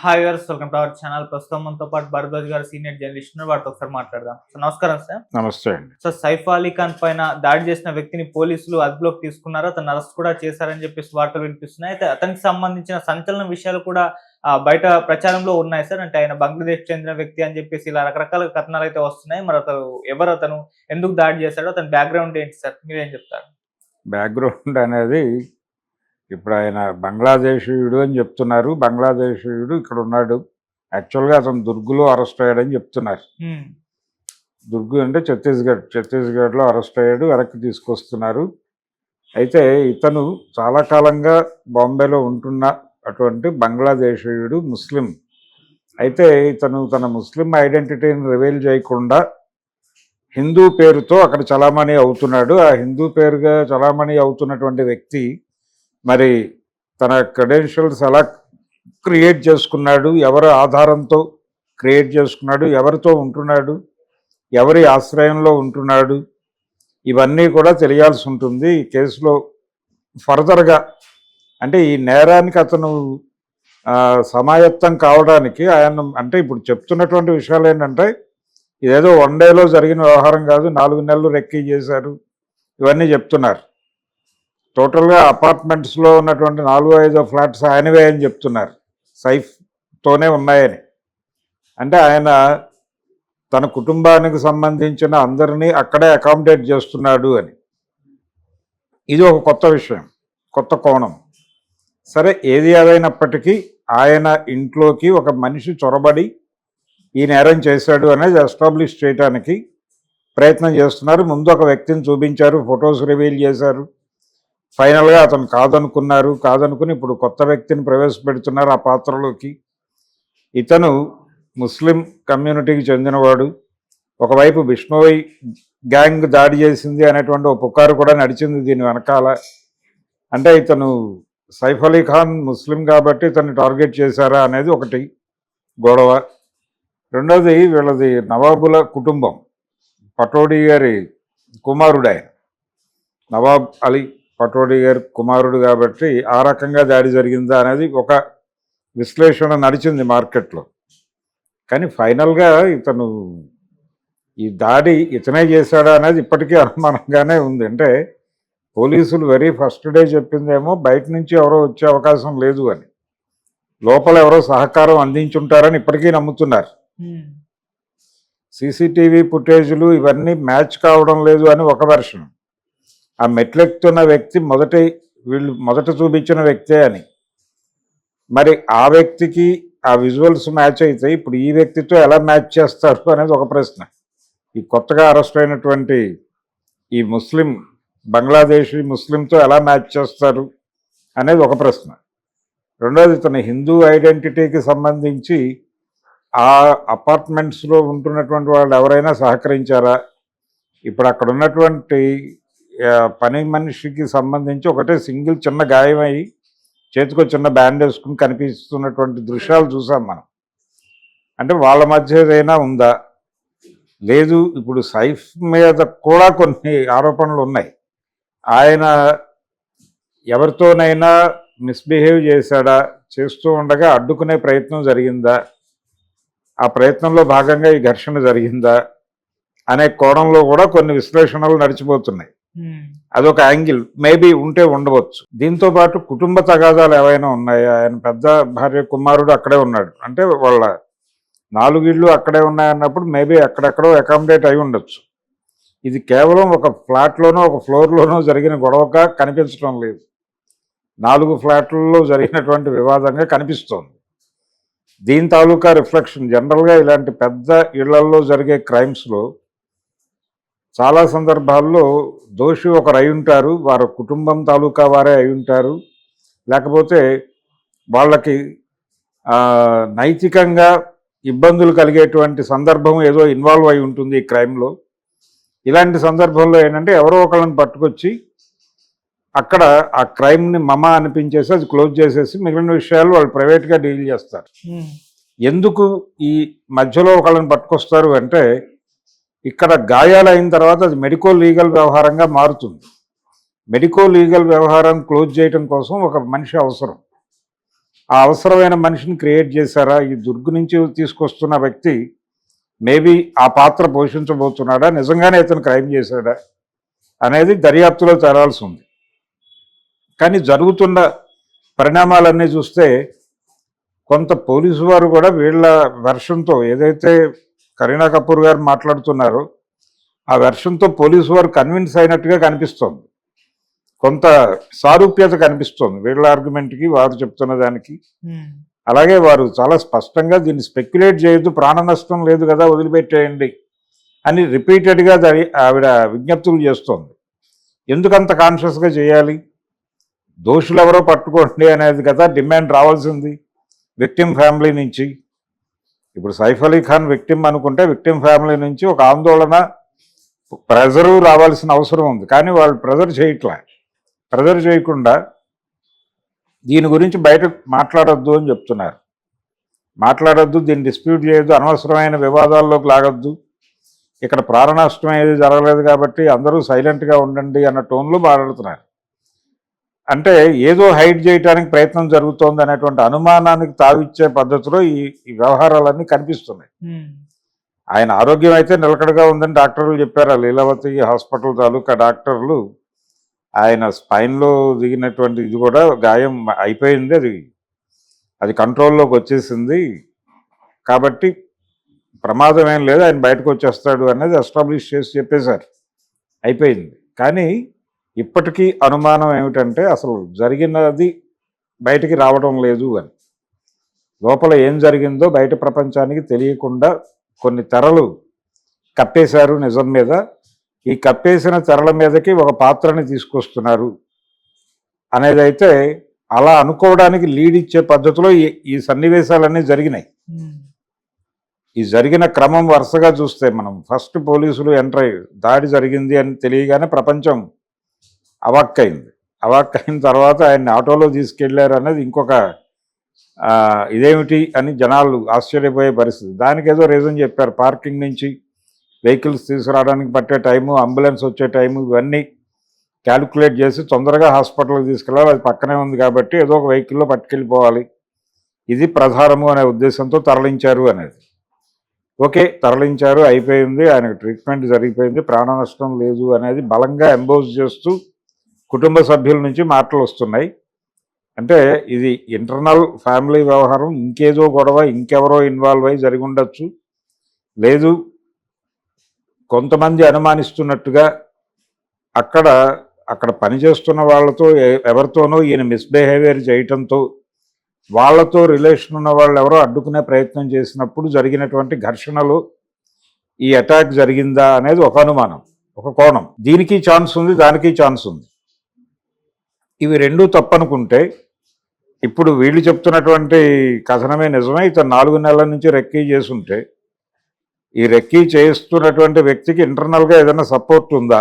Hi viewers, welcome to our channel. ప్రస్తుతం మనతో పాటు భరద్వాజ్ గారు సీనియర్ జర్నలిస్ట్ ఉన్నారు. వారితో ఒకసారి మాట్లాడదాం. సో నమస్కారం సార్. నమస్తే అండి. సో సైఫ్ అలీ ఖాన్ పైన దాడి చేసిన వ్యక్తిని పోలీసులు అదుపులోకి తీసుకున్నారు. అతను అరెస్ట్ కూడా చేశారని చెప్పేసి వార్తలు వినిపిస్తున్నాయి. అయితే అతనికి సంబంధించిన సంచలన విషయాలు కూడా బయట ప్రచారంలో ఉన్నాయి సార్. అంటే ఆయన బంగ్లాదేశ్ చెందిన వ్యక్తి అని చెప్పేసి ఇలా రకరకాల కథనాలు అయితే వస్తున్నాయి. మరి అతను ఎందుకు దాడి చేశాడో, అతని బ్యాక్గ్రౌండ్ ఏంటి సార్, మీరేం చెప్తారు? బ్యాక్గ్రౌండ్ అనేది ఇప్పుడు ఆయన బంగ్లాదేశీయుడు అని చెప్తున్నారు. బంగ్లాదేశీయుడు ఇక్కడ ఉన్నాడు. యాక్చువల్గా అతను దుర్గులో అరెస్ట్ అయ్యాడని చెప్తున్నారు. దుర్గు అంటే ఛత్తీస్గఢ్లో అరెస్ట్ అయ్యాడు, వెనక్కి తీసుకొస్తున్నారు. అయితే ఇతను చాలా కాలంగా బాంబేలో ఉంటున్న అటువంటి బంగ్లాదేశీయుడు, ముస్లిం. అయితే ఇతను తన ముస్లిం ఐడెంటిటీని రివీల్ చేయకుండా హిందూ పేరుతో అక్కడ చలామణి అవుతున్నాడు. ఆ హిందూ పేరుగా చలామణి అవుతున్నటువంటి వ్యక్తి మరి తన క్రెడెన్షియల్స్ ఎలా క్రియేట్ చేసుకున్నాడు, ఎవరి ఆధారంతో క్రియేట్ చేసుకున్నాడు, ఎవరితో ఉంటున్నాడు, ఎవరి ఆశ్రయంలో ఉంటున్నాడు, ఇవన్నీ కూడా తెలియాల్సి ఉంటుంది ఈ కేసులో ఫర్దర్గా. అంటే ఈ నేరానికి అతను సమాయత్తం కావడానికి ఆయన అంటే ఇప్పుడు చెప్తున్నటువంటి విషయాలు ఏంటంటే ఇదేదో వన్ డేలో జరిగిన వ్యవహారం కాదు, 4 నెలలు రెక్కీ చేశారు, ఇవన్నీ చెప్తున్నారు. టోటల్గా అపార్ట్మెంట్స్లో ఉన్నటువంటి 4-5 ఫ్లాట్స్ ఆయనవే అని చెప్తున్నారు, సైఫ్తోనే ఉన్నాయని. అంటే ఆయన తన కుటుంబానికి సంబంధించిన అందరినీ అక్కడే అకామిడేట్ చేస్తున్నాడు అని. ఇది ఒక కొత్త విషయం, కొత్త కోణం. సరే, ఏది ఏదైనప్పటికీ ఆయన ఇంట్లోకి ఒక మనిషి చొరబడి ఈ నేరం చేశాడు అనేది ఎస్టాబ్లిష్ చేయడానికి ప్రయత్నం చేస్తున్నారు. ముందు ఒక వ్యక్తిని చూపించారు, ఫొటోస్ రివీల్ చేశారు. ఫైనల్గా అతను కాదనుకుని ఇప్పుడు కొత్త వ్యక్తిని ప్రవేశపెడుతున్నారు ఆ పాత్రలోకి. ఇతను ముస్లిం కమ్యూనిటీకి చెందినవాడు. ఒకవైపు బిష్ణోయ్ గ్యాంగ్ దాడి చేసింది అనేటువంటి ఒక పుకారు కూడా నడిచింది దీని వెనకాల. అంటే ఇతను సైఫ్ అలీ ఖాన్ ముస్లిం కాబట్టి ఇతన్ని టార్గెట్ చేశారా అనేది ఒకటి గొడవ. రెండోది వీళ్ళది నవాబుల కుటుంబం, పటోడీ గారి కుమారుడు ఆయన. నవాబ్ అలీ పటోడీ గారి కుమారుడు కాబట్టి ఆ రకంగా దాడి జరిగిందా అనేది ఒక విశ్లేషణ నడిచింది మార్కెట్లో. కానీ ఫైనల్గా ఇతను ఈ దాడి ఇతనే చేశాడా అనేది ఇప్పటికీ అనుమానంగానే ఉంది. అంటే పోలీసులు వెరీ ఫస్ట్ డే చెప్పిందేమో బయట నుంచి ఎవరో వచ్చే అవకాశం లేదు అని, లోపల ఎవరో సహకారం అందించుంటారని ఇప్పటికీ నమ్ముతున్నారు. సీసీటీవీ ఫుటేజ్లు ఇవన్నీ మ్యాచ్ కావడం లేదు అని ఒక వెర్షన్. ఆ మెట్లెక్కుతున్న వ్యక్తి వీళ్ళు మొదట చూపించిన వ్యక్తే అని. మరి ఆ వ్యక్తికి ఆ విజువల్స్ మ్యాచ్ అయితే ఇప్పుడు ఈ వ్యక్తితో ఎలా మ్యాచ్ చేస్తారు అనేది ఒక ప్రశ్న. ఈ కొత్తగా అరెస్ట్ అయినటువంటి ఈ బంగ్లాదేశీ ముస్లింతో ఎలా మ్యాచ్ చేస్తారు అనేది ఒక ప్రశ్న. రెండోది, తన హిందూ ఐడెంటిటీకి సంబంధించి ఆ అపార్ట్మెంట్స్లో ఉంటున్నటువంటి వాళ్ళు ఎవరైనా సహకరించారా? ఇప్పుడు అక్కడ ఉన్నటువంటి పని మనిషికి సంబంధించి ఒకటే సింగిల్ చిన్న గాయమై చేతికో చిన్న బ్యాండ్ వేసుకుని కనిపిస్తున్నటువంటి దృశ్యాలు చూసాం మనం. అంటే వాళ్ళ మధ్య ఏదైనా ఉందా? లేదు. ఇప్పుడు సైఫ్ మీద కూడా కొన్ని ఆరోపణలు ఉన్నాయి. ఆయన ఎవరితోనైనా మిస్బిహేవ్ చేశాడా, చేస్తూ ఉండగా అడ్డుకునే ప్రయత్నం జరిగిందా, ఆ ప్రయత్నంలో భాగంగా ఈ ఘర్షణ జరిగిందా అనే కోణంలో కూడా కొన్ని విశ్లేషణలు నడిచిపోతున్నాయి. అదొక యాంగిల్ మేబీ ఉంటే ఉండవచ్చు. దీంతో పాటు కుటుంబ తగాదాలు ఏవైనా ఉన్నాయా? ఆయన పెద్ద భార్య కుమారుడు అక్కడే ఉన్నాడు, అంటే వాళ్ళ 4 ఇళ్ళు అక్కడే ఉన్నాయన్నప్పుడు మేబీ అక్కడెక్కడో అకామిడేట్ అయి ఉండొచ్చు. ఇది కేవలం ఒక ఫ్లాట్లోనో ఒక ఫ్లోర్లోనో జరిగిన గొడవగా కనిపించడం లేదు, 4 ఫ్లాట్లలో జరిగినటువంటి వివాదంగా కనిపిస్తోంది. దీని తాలూకా రిఫ్లెక్షన్ జనరల్గా ఇలాంటి పెద్ద ఇళ్లల్లో జరిగే క్రైమ్స్లో చాలా సందర్భాల్లో దోషి ఒకరు అయి ఉంటారు, వారి కుటుంబం తాలూకా వారే అయి ఉంటారు, లేకపోతే వాళ్ళకి నైతికంగా ఇబ్బందులు కలిగేటువంటి సందర్భం ఏదో ఇన్వాల్వ్ అయి ఉంటుంది ఈ క్రైమ్లో. ఇలాంటి సందర్భంలో ఏంటంటే ఎవరో ఒకళ్ళని పట్టుకొచ్చి అక్కడ ఆ క్రైమ్ని అనిపించేసి అది క్లోజ్ చేసేసి మిగిలిన విషయాలు వాళ్ళు ప్రైవేట్గా డీల్ చేస్తారు. ఎందుకు ఈ మధ్యలో ఒకళ్ళని పట్టుకొస్తారు అంటే ఇక్కడ గాయాలైన తర్వాత అది మెడికో లీగల్ వ్యవహారంగా మారుతుంది. మెడికో లీగల్ వ్యవహారం క్లోజ్ చేయడం కోసం ఒక మనిషి అవసరం. ఆ అవసరమైన మనిషిని క్రియేట్ చేశారా, ఈ దుర్గు నుంచి తీసుకొస్తున్న వ్యక్తి మేబీ ఆ పాత్ర పోషించబోతున్నాడా, నిజంగానే ఇతను క్రైమ్ చేశాడా అనేది దర్యాప్తులో తేలాల్సి ఉంది. కానీ జరుగుతున్న పరిణామాలన్నీ చూస్తే కొంత పోలీసు వారు కూడా వీళ్ళ వెర్షన్తో ఏదైతే కరీనా కపూర్ గారు మాట్లాడుతున్నారో ఆ వెర్షన్తో పోలీసు వారు కన్విన్స్ అయినట్టుగా కనిపిస్తోంది. కొంత సారూప్యత కనిపిస్తోంది వీళ్ళ ఆర్గ్యుమెంట్కి, వారు చెప్తున్న దానికి. అలాగే వారు చాలా స్పష్టంగా దీన్ని స్పెక్యులేట్ చేయొద్దు, ప్రాణ నష్టం లేదు కదా, వదిలిపెట్టేయండి అని రిపీటెడ్గా ఆవిడ విజ్ఞప్తులు చేస్తోంది. ఎందుకంత కాన్షియస్గా చేయాలి? దోషులు ఎవరో పట్టుకోండి అనేది కదా డిమాండ్ రావాల్సింది విక్టిమ్ ఫ్యామిలీ నుంచి. ఇప్పుడు సైఫ్ అలీ ఖాన్ విక్టిమ్ అనుకుంటే విక్టిమ్ ఫ్యామిలీ నుంచి ఒక ఆందోళన, ప్రెజరు రావాల్సిన అవసరం ఉంది. కానీ వాళ్ళు ప్రెజర్ చేయకుండా దీని గురించి బయట మాట్లాడొద్దు అని చెప్తున్నారు. మాట్లాడొద్దు, దీన్ని డిస్ప్యూట్ చేయొద్దు, అనవసరమైన వివాదాల్లోకి లాగొద్దు, ఇక్కడ ప్రాణ నష్టం ఏది జరగలేదు కాబట్టి అందరూ సైలెంట్గా ఉండండి అన్న టోన్లో మాట్లాడుతున్నారు. అంటే ఏదో హైడ్ చేయడానికి ప్రయత్నం జరుగుతోంది అనేటువంటి అనుమానానికి తావిచ్చే పద్ధతిలో ఈ వ్యవహారాలన్నీ కనిపిస్తున్నాయి. ఆయన ఆరోగ్యం అయితే నిలకడగా ఉందని డాక్టర్లు చెప్పారు. లీలావతి హాస్పిటల్ తాలూకా డాక్టర్లు ఆయన స్పైన్లో దిగినటువంటి ఇది కూడా గాయం అయిపోయింది, అది కంట్రోల్లోకి వచ్చేసింది కాబట్టి ప్రమాదం ఏం లేదు, ఆయన బయటకు వచ్చేస్తాడు అనేది ఎస్టాబ్లిష్ చేసి చెప్పేశారు, అయిపోయింది. కానీ ఇప్పటికీ అనుమానం ఏమిటంటే అసలు జరిగినది బయటికి రావడం లేదు అని. లోపల ఏం జరిగిందో బయట ప్రపంచానికి తెలియకుండా కొన్ని తెరలు కప్పేశారు నిజం మీద. ఈ కప్పేసిన తెరల మీదకి ఒక పాత్రని తీసుకొస్తున్నారు అనేది అయితే అలా అనుకోవడానికి లీడ్ ఇచ్చే పద్ధతిలో ఈ సన్నివేశాలన్నీ జరిగినాయి. ఈ జరిగిన క్రమం వరుసగా చూస్తే మనం ఫస్ట్ పోలీసులు ఎంటర్ అయ్యి దాడి జరిగింది అని తెలియగానే ప్రపంచం అవాక్కైన తర్వాత ఆయన్ని ఆటోలో తీసుకెళ్లారు అనేది ఇంకొక ఇదేమిటి అని జనాలు ఆశ్చర్యపోయే పరిస్థితి. దానికి ఏదో రీజన్ చెప్పారు, పార్కింగ్ నుంచి వెహికల్స్ తీసుకురావడానికి పట్టే టైము, అంబులెన్స్ వచ్చే టైము, ఇవన్నీ క్యాలిక్యులేట్ చేసి తొందరగా హాస్పిటల్కి తీసుకెళ్ళాలి, అది పక్కనే ఉంది కాబట్టి ఏదో ఒక వెహికల్లో పట్టుకెళ్ళిపోవాలి, ఇది ప్రధానము అనే ఉద్దేశంతో తరలించారు అనేది. ఓకే, తరలించారు, అయిపోయింది, ఆయనకు ట్రీట్మెంట్ జరిగిపోయింది, ప్రాణ నష్టం లేదు అనేది బలంగా ఎంబోజ్ చేస్తూ కుటుంబ సభ్యుల నుంచి మాటలు వస్తున్నాయి. అంటే ఇది ఇంటర్నల్ ఫ్యామిలీ వ్యవహారం, ఇంకేదో గొడవ, ఇంకెవరో ఇన్వాల్వ్ అయ్యి జరిగి ఉండొచ్చు, లేదు కొంతమంది అనుమానిస్తున్నట్టుగా అక్కడ పనిచేస్తున్న వాళ్ళతో ఎవరితోనో ఈయన మిస్బిహేవియర్ చేయటంతో వాళ్ళతో రిలేషన్ ఉన్న వాళ్ళు ఎవరో అడ్డుకునే ప్రయత్నం చేసినప్పుడు జరిగినటువంటి ఘర్షణలు ఈ అటాక్ జరిగిందా అనేది ఒక అనుమానం, ఒక కోణం. దీనికి ఛాన్స్ ఉంది, దానికి ఛాన్స్ ఉంది. ఇవి రెండూ తప్పనుకుంటే ఇప్పుడు వీళ్ళు చెప్తున్నటువంటి కథనమే నిజమే. ఇతను 4 నెలల నుంచి రెక్కీ చేసుంటే ఈ రెక్కీ చేస్తున్నటువంటి వ్యక్తికి ఇంటర్నల్గా ఏదైనా సపోర్ట్ ఉందా,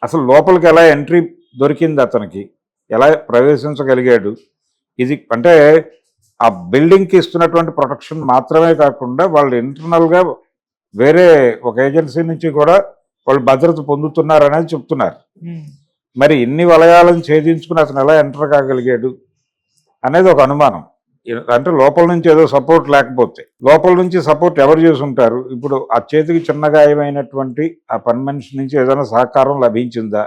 అసలు లోపలికి ఎలా ఎంట్రీ దొరికింది, అతనికి ఎలా ప్రవేశించగలిగాడు, ఇది అంటే ఆ బిల్డింగ్కి ఇస్తున్నటువంటి ప్రొటెక్షన్ మాత్రమే కాకుండా వాళ్ళు ఇంటర్నల్గా వేరే ఒక ఏజెన్సీ నుంచి కూడా వాళ్ళు భద్రత పొందుతున్నారనేది చెప్తున్నారు. మరి ఇన్ని వలయాలను ఛేదించుకుని అతను ఎలా ఎంటర్ కాగలిగాడు అనేది ఒక అనుమానం. అంటే లోపల నుంచి ఏదో సపోర్ట్ లేకపోతే, లోపల నుంచి సపోర్ట్ ఎవరు చేసి ఉంటారు? ఇప్పుడు ఆ చేతికి చిన్న గాయమైనటువంటి ఆ పని మనిషి నుంచి ఏదైనా సహకారం లభించిందా,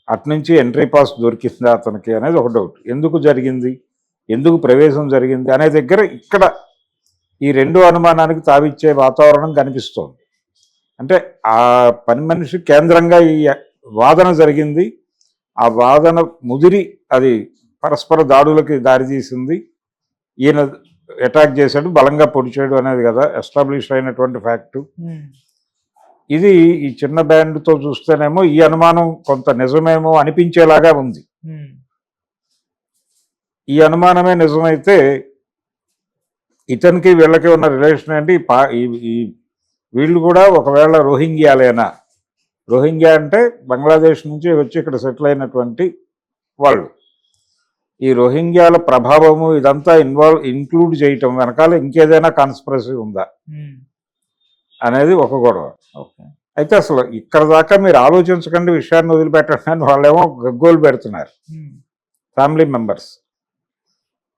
అట్నుంచి ఎంట్రీ పాస్ దొరికిందా అతనికి అనేది ఒక డౌట్. ఎందుకు జరిగింది, ఎందుకు ప్రవేశం జరిగింది అనే దగ్గర ఇక్కడ ఈ రెండు అనుమానానికి తావిచ్చే వాతావరణం కనిపిస్తోంది. అంటే ఆ పని మనిషి కేంద్రంగా ఈ వాదన జరిగింది, ఆ వాదన ముదిరి అది పరస్పర దాడులకి దారితీసింది, ఈయన అటాక్ చేశాడు, బలంగా పొడిచాడు అనేది కదా ఎస్టాబ్లిష్ అయినటువంటి ఫ్యాక్టు. ఇది ఈ చిన్న బ్యాండ్తో చూస్తేనేమో ఈ అనుమానం కొంత నిజమేమో అనిపించేలాగా ఉంది. ఈ అనుమానమే నిజమైతే ఇతనికి వీళ్ళకి ఉన్న రిలేషన్ ఏంటి, వీళ్ళు కూడా ఒకవేళ రోహింగ్యాలేనా, రోహింగ్యా అంటే బంగ్లాదేశ్ నుంచి వచ్చి ఇక్కడ సెటిల్ అయినటువంటి వాళ్ళు, ఈ రోహింగ్యాల ప్రభావము ఇదంతా ఇంక్లూడ్ చేయటం వెనకాల ఇంకేదైనా కాన్స్పిరసీ ఉందా అనేది ఒక గొడవ. అయితే అసలు ఇక్కడ దాకా మీరు ఆలోచించకండి, విషయాన్ని వదిలిపెట్టండి అని వాళ్ళేమో గగ్గోలు పెడుతున్నారు ఫ్యామిలీ మెంబర్స్.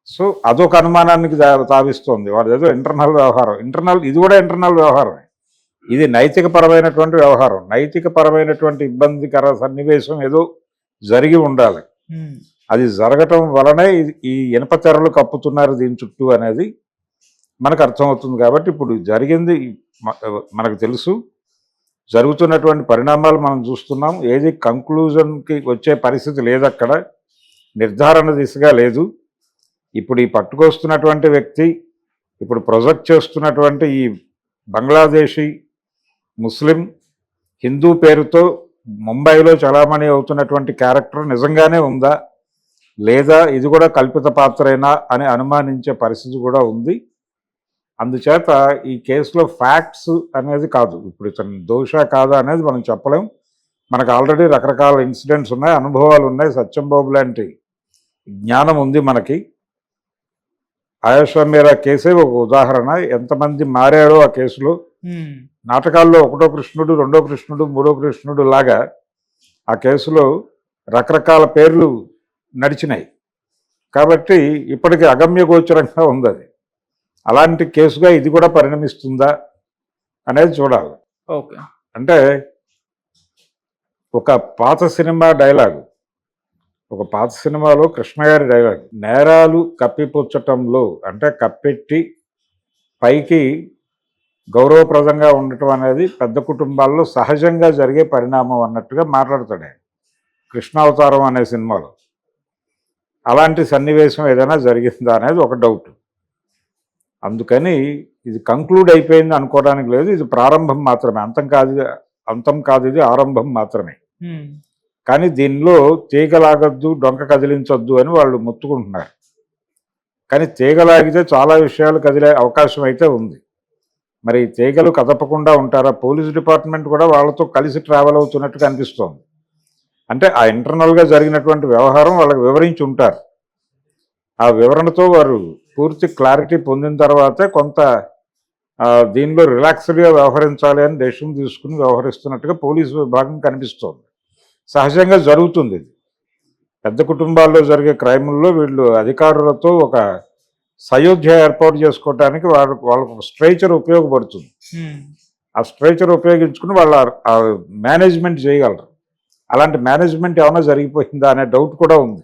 సో అదొక అనుమానానికి తావిస్తోంది. వాడు ఏదో ఇంటర్నల్ వ్యవహారం, ఇది కూడా ఇంటర్నల్ వ్యవహారమే. ఇది నైతిక పరమైనటువంటి వ్యవహారం. నైతిక పరమైనటువంటి ఇబ్బందికర సన్నివేశం ఏదో జరిగి ఉండాలి. అది జరగటం వలనే ఈ ఇనప తెరలు కప్పుతున్నారు దీని చుట్టూ అనేది మనకు అర్థమవుతుంది. కాబట్టి ఇప్పుడు జరిగింది మనకు తెలుసు, జరుగుతున్నటువంటి పరిణామాలు మనం చూస్తున్నాం. ఏది కంక్లూజన్కి వచ్చే పరిస్థితి లేదు, అక్కడ నిర్ధారణ దిశగా లేదు. ఇప్పుడు ఈ పట్టుకొస్తున్నటువంటి వ్యక్తి, ఇప్పుడు ప్రొజెక్ట్ చేస్తున్నటువంటి ఈ బంగ్లాదేశీ ముస్లిం హిందూ పేరుతో ముంబైలో చలామణి అవుతున్నటువంటి క్యారెక్టర్ నిజంగానే ఉందా లేదా, ఇది కూడా కల్పిత పాత్రేనా అని అనుమానించే పరిస్థితి కూడా ఉంది. అందుచేత ఈ కేసులో ఫ్యాక్ట్స్ అనేది కాదు, ఇప్పుడు ఇతను దోష కాదా అనేది మనం చెప్పలేం. మనకు ఆల్రెడీ రకరకాల ఇన్సిడెంట్స్ ఉన్నాయి, అనుభవాలు ఉన్నాయి. సత్యంబాబు లాంటి జ్ఞానం ఉంది మనకి. ఆయుష్ మీరా కేసే ఒక ఉదాహరణ. ఎంతమంది మారాడో ఆ కేసులో. నాటకాల్లో ఒకటో కృష్ణుడు, రెండో కృష్ణుడు, మూడో కృష్ణుడు లాగా ఆ కేసులో రకరకాల పేర్లు నడిచినాయి. కాబట్టి ఇప్పటికీ అగమ్య గోచరంగా ఉంది అది. అలాంటి కేసుగా ఇది కూడా పరిణమిస్తుందా అనేది చూడాలి. ఓకే. అంటే ఒక పాత సినిమా డైలాగు, ఒక పాత సినిమాలో కృష్ణ గారి డైలాగ్, నేరాలు కప్పిపుచ్చటంలో అంటే కప్పెట్టి పైకి గౌరవప్రదంగా ఉండటం అనేది పెద్ద కుటుంబాల్లో సహజంగా జరిగే పరిణామం అన్నట్టుగా మాట్లాడతాడు ఆయన కృష్ణావతారం అనే సినిమాలో. అలాంటి సన్నివేశం ఏదైనా జరిగిందా అనేది ఒక డౌట్. అందుకని ఇది కంక్లూడ్ అయిపోయింది అనుకోవడానికి లేదు. ఇది ప్రారంభం మాత్రమే, అంతం కాదు, ఇది ఆరంభం మాత్రమే. కానీ దీనిలో తీగలాగద్దు, డొంక కదిలించొద్దు అని వాళ్ళు మొత్తుకుంటున్నారు. కానీ తీగలాగితే చాలా విషయాలు కదిలే అవకాశం అయితే ఉంది. మరి తీగలు కదపకుండా ఉంటారా? పోలీస్ డిపార్ట్మెంట్ కూడా వాళ్ళతో కలిసి ట్రావెల్ అవుతున్నట్టుగా అనిపిస్తోంది. అంటే ఆ ఇంటర్నల్గా జరిగినటువంటి వ్యవహారం వాళ్ళకి వివరించి ఉంటారు. ఆ వివరణతో వారు పూర్తి క్లారిటీ పొందిన తర్వాతే కొంత దీనిలో రిలాక్స్డ్గా వ్యవహరించాలి అని డెసిషన్ తీసుకుని వ్యవహరిస్తున్నట్టుగా పోలీసు విభాగం కనిపిస్తోంది. సహజంగా జరుగుతుంది ఇది. పెద్ద కుటుంబాల్లో జరిగే క్రైముల్లో వీళ్ళు అధికారులతో ఒక సయోధ్య ఏర్పాటు చేసుకోవడానికి వాళ్ళకు ఒక స్ట్రైచర్ ఉపయోగపడుతుంది. ఆ స్ట్రైచర్ ఉపయోగించుకుని వాళ్ళ మేనేజ్మెంట్ చేయగలరు. అలాంటి మేనేజ్మెంట్ ఏమైనా జరిగిపోయిందా అనే డౌట్ కూడా ఉంది.